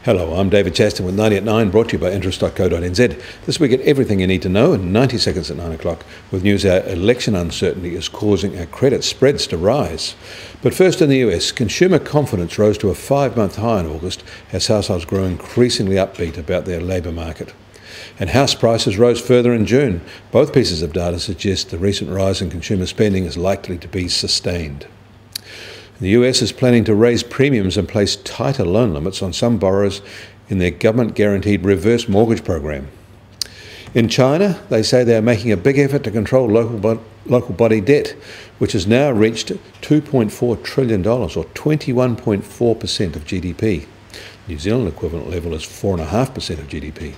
Hello, I'm David Chaston with 90 at 9, brought to you by interest.co.nz. This week at Everything You Need to Know in 90 seconds at 9 o'clock, with news our election uncertainty is causing our credit spreads to rise. But first in the US, consumer confidence rose to a 5-month high in August as households grew increasingly upbeat about their labour market. And house prices rose further in June. Both pieces of data suggest the recent rise in consumer spending is likely to be sustained. The US is planning to raise premiums and place tighter loan limits on some borrowers in their government-guaranteed reverse mortgage program. In China, they say they are making a big effort to control local body debt, which has now reached $2.4 trillion, or 21.4% of GDP. New Zealand equivalent level is 4.5% of GDP.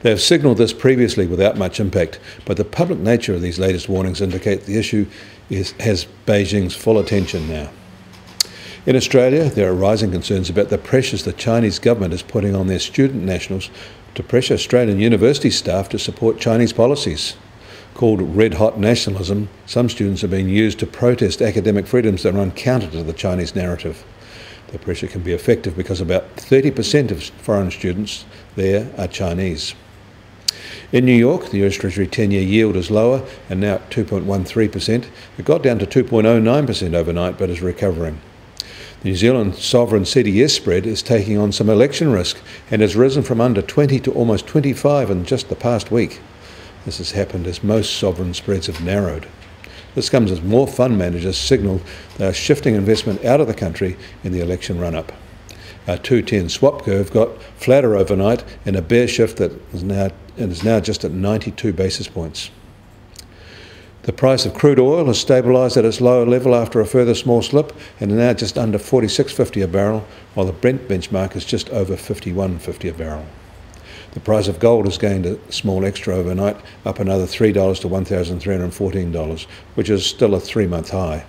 They have signalled this previously without much impact, but the public nature of these latest warnings indicate the issue has Beijing's full attention now. In Australia, there are rising concerns about the pressures the Chinese government is putting on their student nationals to pressure Australian university staff to support Chinese policies. Called red-hot nationalism, some students are being used to protest academic freedoms that run counter to the Chinese narrative. The pressure can be effective because about 30% of foreign students there are Chinese. In New York, the US Treasury 10-year yield is lower and now at 2.13%. It got down to 2.09% overnight, but is recovering. The New Zealand sovereign CDS spread is taking on some election risk and has risen from under 20 to almost 25 in just the past week. This has happened as most sovereign spreads have narrowed. This comes as more fund managers signal they are shifting investment out of the country in the election run-up. Our 210 swap curve got flatter overnight in a bear shift that is now just at 92 basis points. The price of crude oil has stabilised at its lower level after a further small slip and is now just under $46.50 a barrel, while the Brent benchmark is just over $51.50 a barrel. The price of gold has gained a small extra overnight, up another $3 to $1,314, which is still a 3-month high.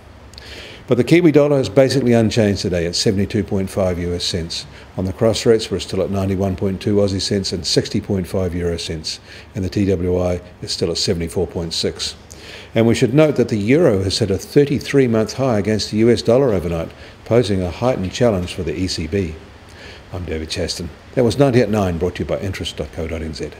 But the Kiwi dollar is basically unchanged today at 72.5 US cents. On the cross rates, we're still at 91.2 Aussie cents and 60.5 euro cents, and the TWI is still at 74.6. And we should note that the euro has hit a 33-month high against the US dollar overnight, posing a heightened challenge for the ECB. I'm David Chaston. That was 90 at 9, brought to you by interest.co.nz.